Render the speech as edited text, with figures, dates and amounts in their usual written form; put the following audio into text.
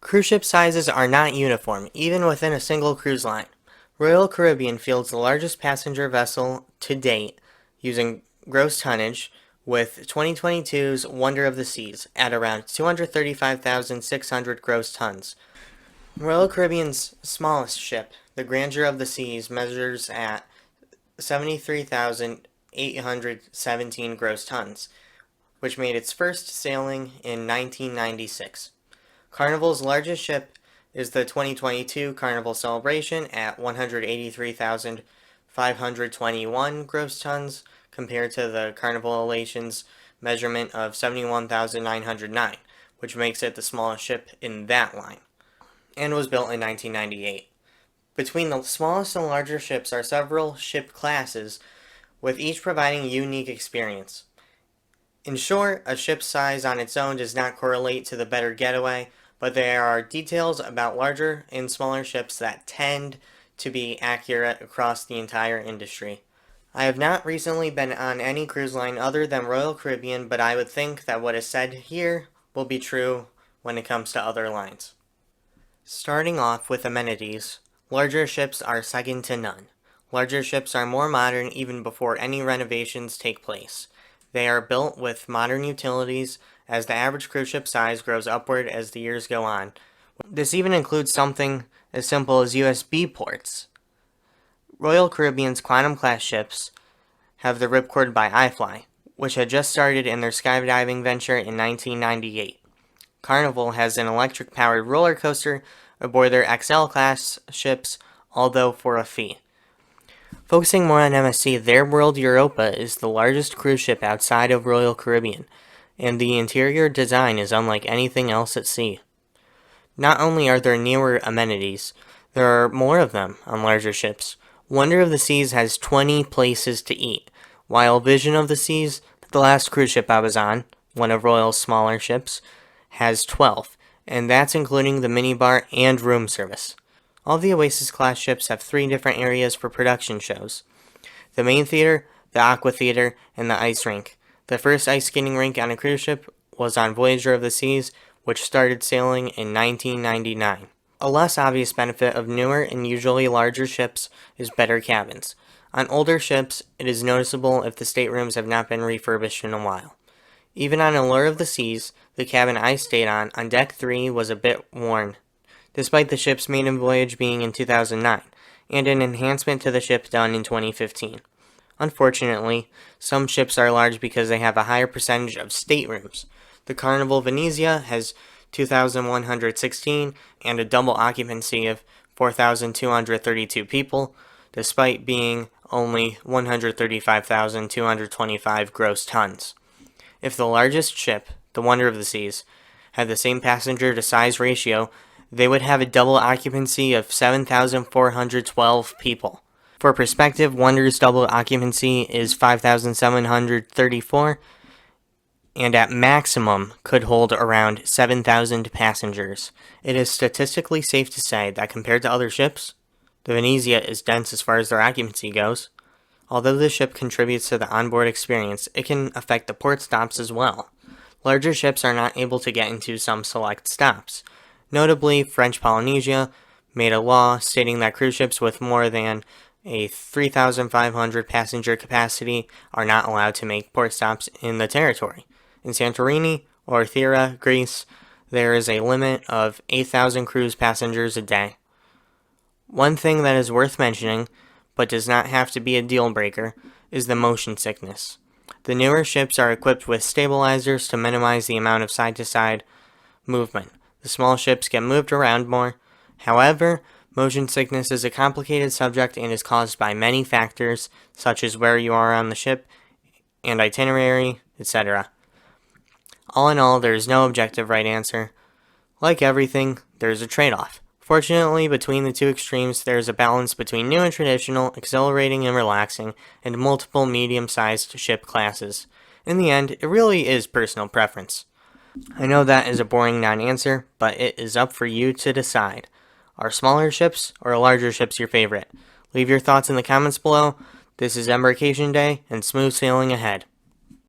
Cruise ship sizes are not uniform, even within a single cruise line. Royal Caribbean fields the largest passenger vessel to date, using gross tonnage, with 2022's Wonder of the Seas at around 235,600 gross tons. Royal Caribbean's smallest ship, the Grandeur of the Seas, measures at 73,817 gross tons, which made its first sailing in 1996. Carnival's largest ship is the 2022 Carnival Celebration at 183,521 gross tons compared to the Carnival Elation's measurement of 71,909, which makes it the smallest ship in that line, and was built in 1998. Between the smallest and larger ships are several ship classes, with each providing a unique experience. In short, a ship's size on its own does not correlate to the better getaway, but there are details about larger and smaller ships that tend to be accurate across the entire industry. I have not recently been on any cruise line other than Royal Caribbean, but I would think that what is said here will be true when it comes to other lines. Starting off with amenities, larger ships are second to none. Larger ships are more modern even before any renovations take place. They are built with modern utilities as the average cruise ship size grows upward as the years go on. This even includes something as simple as USB ports. Royal Caribbean's Quantum class ships have the ripcord by iFly, which had just started in their skydiving venture in 1998. Carnival has an electric-powered roller coaster aboard their XL class ships, although for a fee. Focusing more on MSC, their World Europa is the largest cruise ship outside of Royal Caribbean, and the interior design is unlike anything else at sea. Not only are there newer amenities, there are more of them on larger ships. Wonder of the Seas has 20 places to eat, while Vision of the Seas, the last cruise ship I was on, one of Royal's smaller ships, has 12, and that's including the minibar and room service. All the Oasis class ships have 3 different areas for production shows: the main theater, the aqua theater, and the ice rink. The first ice skating rink on a cruise ship was on Voyager of the Seas, which started sailing in 1999. A less obvious benefit of newer and usually larger ships is better cabins. On older ships, it is noticeable if the staterooms have not been refurbished in a while. Even on Allure of the Seas, the cabin I stayed on Deck 3 was a bit worn, despite the ship's maiden voyage being in 2009, and an enhancement to the ship done in 2015. Unfortunately, some ships are large because they have a higher percentage of staterooms. The Carnival Venezia has 2,116 and a double occupancy of 4,232 people, despite being only 135,225 gross tons. If the largest ship, the Wonder of the Seas, had the same passenger to size ratio, they would have a double occupancy of 7,412 people. For perspective, Wonder's double occupancy is 5,734, and at maximum could hold around 7,000 passengers. It is statistically safe to say that compared to other ships, the Venezia is dense as far as their occupancy goes. Although the ship contributes to the onboard experience, it can affect the port stops as well. Larger ships are not able to get into some select stops. Notably, French Polynesia made a law stating that cruise ships with more than a 3,500 passenger capacity are not allowed to make port stops in the territory. In Santorini or Thera, Greece, there is a limit of 8,000 cruise passengers a day. One thing that is worth mentioning, but does not have to be a deal breaker, is the motion sickness. The newer ships are equipped with stabilizers to minimize the amount of side-to-side movement. The small ships get moved around more. However, motion sickness is a complicated subject and is caused by many factors, such as where you are on the ship and itinerary, etc. All in all, there is no objective right answer. Like everything, there is a trade-off. Fortunately, between the two extremes, there is a balance between new and traditional, exhilarating and relaxing, and multiple medium-sized ship classes. In the end, it really is personal preference. I know that is a boring non-answer, but it is up for you to decide. Are smaller ships or larger ships your favorite? Leave your thoughts in the comments below. This is Embarkation Day, and smooth sailing ahead.